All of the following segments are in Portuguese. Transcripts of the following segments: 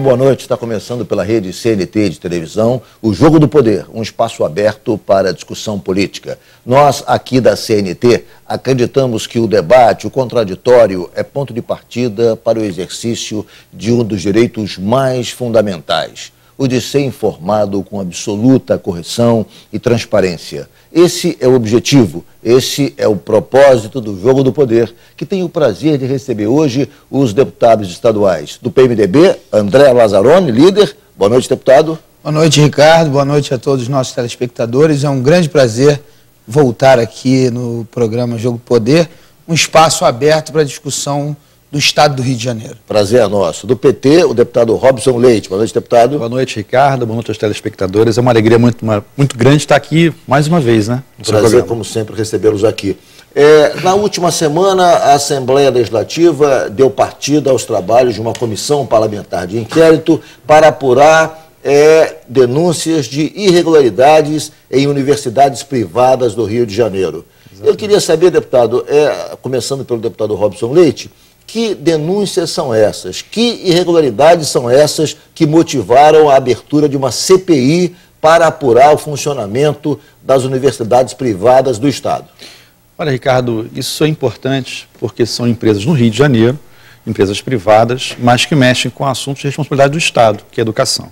boa noite. Está começando pela rede CNT de televisão, o Jogo do Poder, um espaço aberto para a discussão política. Nós, aqui da CNT, acreditamos que o debate, o contraditório, é ponto de partida para o exercício de um dos direitos mais fundamentais, o de ser informado com absoluta correção e transparência. Esse é o objetivo, esse é o propósito do Jogo do Poder, que tem o prazer de receber hoje os deputados estaduais do PMDB, André Lazzaroni, líder. Boa noite, deputado. Boa noite, Ricardo. Boa noite a todos os nossos telespectadores. É um grande prazer voltar aqui no programa Jogo do Poder, um espaço aberto para a discussão do Estado do Rio de Janeiro. Prazer é nosso. Do PT, o deputado Robson Leite. Boa noite, deputado. Boa noite, Ricardo. Boa noite aos telespectadores. É uma alegria muito grande estar aqui mais uma vez, né? Prazer, como sempre, recebê-los aqui. Na última semana, a Assembleia Legislativa deu partida aos trabalhos de uma comissão parlamentar de inquérito para apurar denúncias de irregularidades em universidades privadas do Rio de Janeiro. Exatamente. Eu queria saber, deputado, começando pelo deputado Robson Leite, que denúncias são essas? Que irregularidades são essas que motivaram a abertura de uma CPI para apurar o funcionamento das universidades privadas do Estado? Olha, Ricardo, isso é importante porque são empresas no Rio de Janeiro, empresas privadas, mas que mexem com assuntos de responsabilidade do Estado, que é a educação.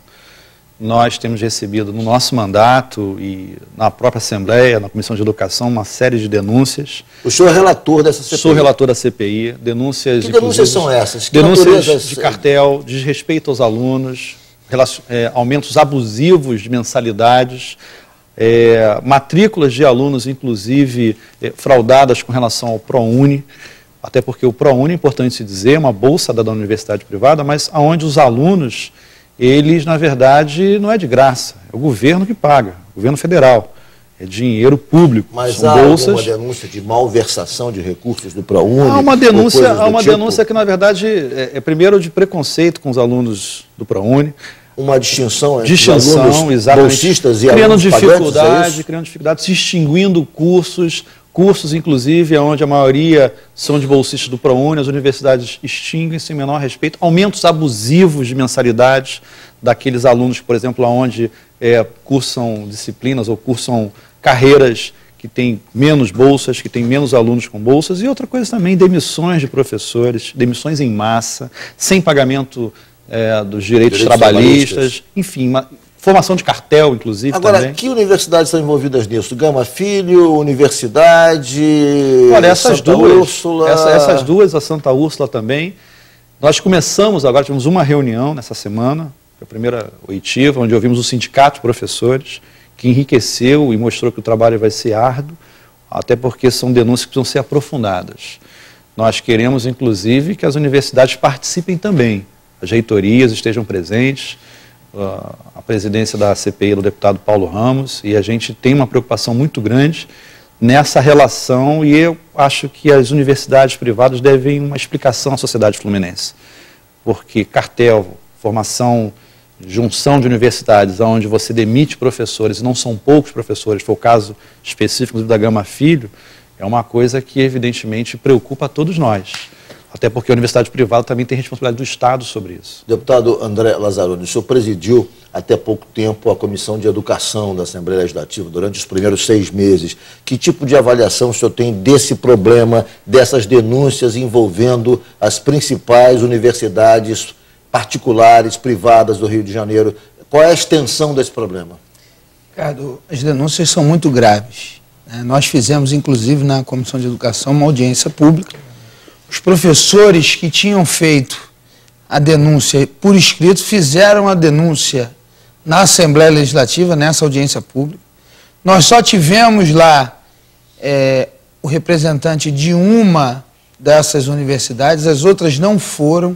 Nós temos recebido no nosso mandato e na própria Assembleia, na Comissão de Educação, uma série de denúncias. O senhor é relator dessa CPI? Sou relator da CPI. Denúncias. Que denúncias são essas? Que denúncias de cartel, desrespeito aos alunos, aumentos abusivos de mensalidades, matrículas de alunos, inclusive, fraudadas com relação ao ProUni. Até porque o ProUni, é importante se dizer, é uma bolsa da universidade privada, mas onde os alunos, eles, na verdade, não é de graça, é o governo que paga, o governo federal, é dinheiro público. Mas são há bolsas... alguma denúncia de malversação de recursos do ProUni? Há uma denúncia que, na verdade, primeiro de preconceito com os alunos do ProUni. Uma distinção entre os alunos bolsistas e alunos pagantes, criando dificuldade, se extinguindo cursos, inclusive, onde a maioria são de bolsistas do ProUni, as universidades extinguem-se em menor respeito, aumentos abusivos de mensalidades daqueles alunos, por exemplo, onde cursam disciplinas ou cursam carreiras que têm menos bolsas, que têm menos alunos com bolsas, e outra coisa também, demissões de professores, demissões em massa, sem pagamento dos direitos trabalhistas, enfim, formação de cartel, inclusive. Agora, também. Que universidades estão envolvidas nisso? Gama Filho, Universidade, Olha, Santa Úrsula... Essas duas, a Santa Úrsula também. Nós começamos agora, tivemos uma reunião nessa semana, a primeira oitiva, onde ouvimos o sindicato de professores, que enriqueceu e mostrou que o trabalho vai ser árduo, até porque são denúncias que precisam ser aprofundadas. Nós queremos, inclusive, que as universidades participem também, as reitorias estejam presentes, a presidência da CPI do deputado Paulo Ramos, e a gente tem uma preocupação muito grande nessa relação, e eu acho que as universidades privadas devem uma explicação à sociedade fluminense, porque cartel, formação, junção de universidades, onde você demite professores, e não são poucos professores, foi o caso específico da Gama Filho, é uma coisa que evidentemente preocupa a todos nós. Até porque a universidade privada também tem responsabilidade do Estado sobre isso. Deputado André Lazzaroni, o senhor presidiu até pouco tempo a Comissão de Educação da Assembleia Legislativa durante os primeiros 6 meses. Que tipo de avaliação o senhor tem desse problema, dessas denúncias envolvendo as principais universidades particulares, privadas do Rio de Janeiro? Qual é a extensão desse problema? Ricardo, as denúncias são muito graves. Nós fizemos, inclusive, na Comissão de Educação, uma audiência pública. Os professores que tinham feito a denúncia por escrito fizeram a denúncia na Assembleia Legislativa, nessa audiência pública. Nós só tivemos lá o representante de uma dessas universidades, as outras não foram.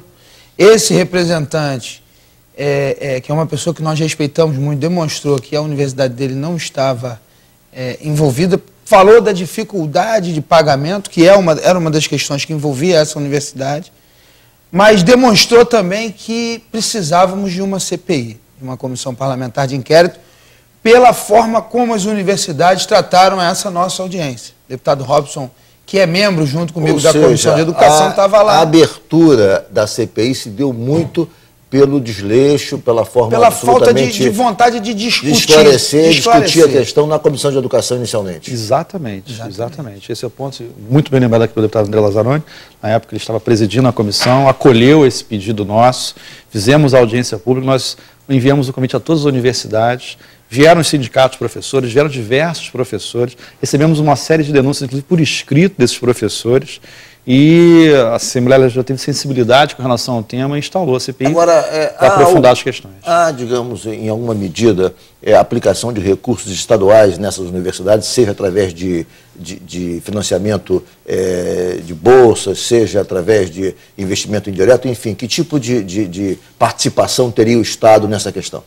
Esse representante, que é uma pessoa que nós respeitamos muito, demonstrou que a universidade dele não estava envolvida, falou da dificuldade de pagamento, que era uma das questões que envolvia essa universidade, mas demonstrou também que precisávamos de uma CPI, de uma comissão parlamentar de inquérito, pela forma como as universidades trataram essa nossa audiência. O deputado Robson, que é membro junto comigo da Comissão de Educação, estava lá. A abertura da CPI se deu muito pelo desleixo, pela forma pela falta de vontade de discutir. Discutir a questão na Comissão de Educação inicialmente. Exatamente. Esse é o ponto, muito bem lembrado aqui pelo deputado André Lazzaroni. Na época ele estava presidindo a comissão, acolheu esse pedido nosso, fizemos a audiência pública, nós enviamos o convite a todas as universidades, vieram os sindicatos professores, vieram diversos professores, recebemos uma série de denúncias, inclusive por escrito desses professores, e a Assembleia já teve sensibilidade com relação ao tema e instalou a CPI para aprofundar as questões. Há, digamos, em alguma medida, a aplicação de recursos estaduais nessas universidades, seja através de financiamento de bolsas, seja através de investimento indireto, enfim, que tipo de participação teria o Estado nessa questão?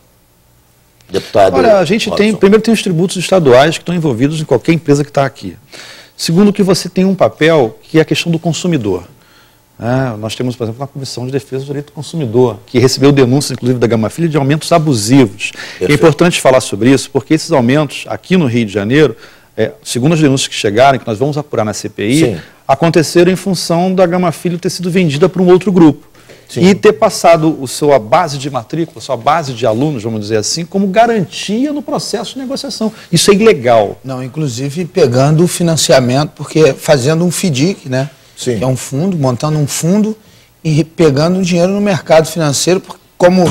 Deputado. Olha, a gente primeiro tem os tributos estaduais que estão envolvidos em qualquer empresa que está aqui. Segundo, que você tem um papel que é a questão do consumidor. Nós temos, por exemplo, uma Comissão de Defesa do Direito do Consumidor, que recebeu denúncias, inclusive, da Gama Filho, de aumentos abusivos. É importante falar sobre isso, porque esses aumentos, aqui no Rio de Janeiro, segundo as denúncias que chegaram, que nós vamos apurar na CPI, aconteceram em função da Gama Filho ter sido vendida para um outro grupo. Sim. E ter passado sua base de matrícula, sua base de alunos, vamos dizer assim, como garantia no processo de negociação. Isso é ilegal. Não, inclusive pegando o financiamento, porque fazendo um FDIC, né? Sim. Que é um fundo, montando um fundo e pegando o dinheiro no mercado financeiro, como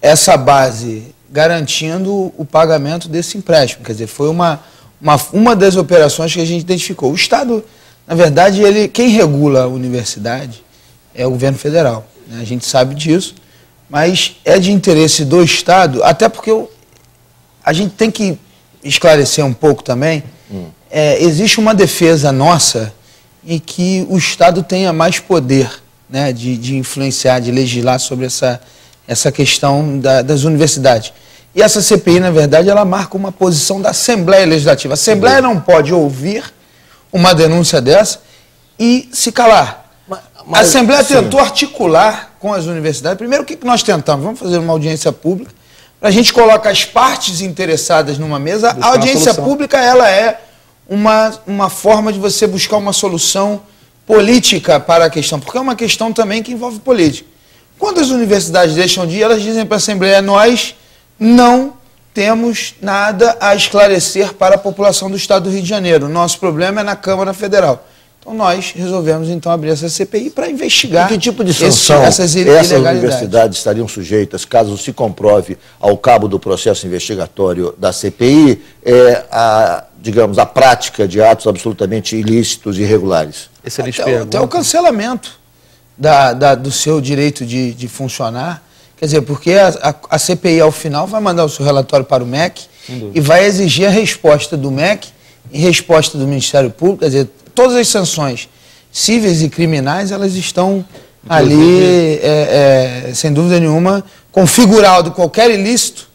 essa base garantindo o pagamento desse empréstimo. Quer dizer, foi uma das operações que a gente identificou. O Estado, na verdade, quem regula a universidade é o governo federal. A gente sabe disso, mas é de interesse do Estado, até porque a gente tem que esclarecer um pouco também, existe uma defesa nossa em que o Estado tenha mais poder, né, de influenciar, de legislar sobre essa questão das universidades. E essa CPI, na verdade, ela marca uma posição da Assembleia Legislativa. A Assembleia não pode ouvir uma denúncia dessa e se calar. A Assembleia tentou articular com as universidades. Primeiro, o que nós tentamos? Vamos fazer uma audiência pública, para a gente colocar as partes interessadas numa mesa. A audiência pública, ela é uma forma de você buscar uma solução política para a questão, porque é uma questão também que envolve política. Quando as universidades deixam de ir, elas dizem para a Assembleia: nós não temos nada a esclarecer para a população do Estado do Rio de Janeiro. Nosso problema é na Câmara Federal. Então nós resolvemos então abrir essa CPI para investigar. E que tipo de sanção essas universidades estariam sujeitas, caso se comprove ao cabo do processo investigatório da CPI, digamos, a prática de atos absolutamente ilícitos e irregulares? Excelente pergunta. Até o cancelamento do seu direito de funcionar. Quer dizer, porque a CPI, ao final, vai mandar o seu relatório para o MEC e vai exigir a resposta do MEC e resposta do Ministério Público. Quer dizer, todas as sanções cíveis e criminais, elas estão ali, sem dúvida nenhuma, configurado qualquer ilícito,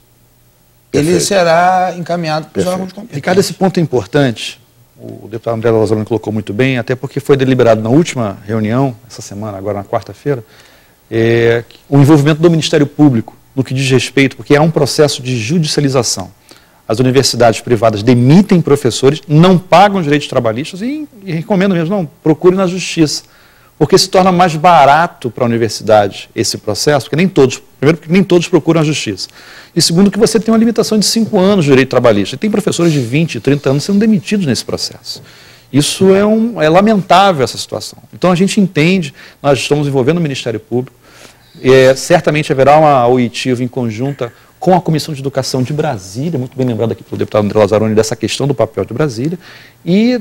ele será encaminhado para os órgãos competentes. Ricardo, esse ponto é importante. O deputado André Lazzaroni colocou muito bem, até porque foi deliberado na última reunião, essa semana, agora na quarta-feira, o envolvimento do Ministério Público no que diz respeito, porque há um processo de judicialização. As universidades privadas demitem professores, não pagam direitos trabalhistas e recomendo mesmo, não, procure na justiça. Porque se torna mais barato para a universidade esse processo, porque primeiro, porque nem todos procuram a justiça. E segundo, que você tem uma limitação de 5 anos de direito trabalhista. E tem professores de 20, 30 anos sendo demitidos nesse processo. Isso é lamentável, essa situação. Então a gente entende, nós estamos envolvendo o Ministério Público, certamente haverá uma oitiva em conjunta com a Comissão de Educação de Brasília, muito bem lembrado aqui pelo deputado André Lazzaroni, dessa questão do papel de Brasília, e,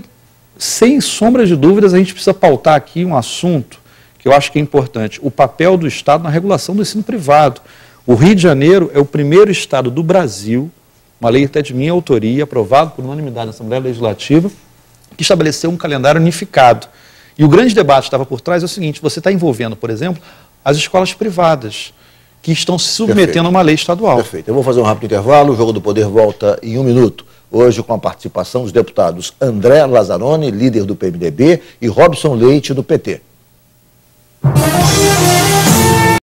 sem sombra de dúvidas, a gente precisa pautar aqui um assunto que eu acho que é importante, o papel do Estado na regulação do ensino privado. O Rio de Janeiro é o primeiro estado do Brasil, uma lei até de minha autoria, aprovada por unanimidade na Assembleia Legislativa, que estabeleceu um calendário unificado. E o grande debate que estava por trás é o seguinte: você está envolvendo, por exemplo, as escolas privadas, que estão se submetendo a uma lei estadual. Perfeito. Eu vou fazer um rápido intervalo, o Jogo do Poder volta em 1 minuto. Hoje com a participação dos deputados André Lazzaroni, líder do PMDB, e Robson Leite, do PT.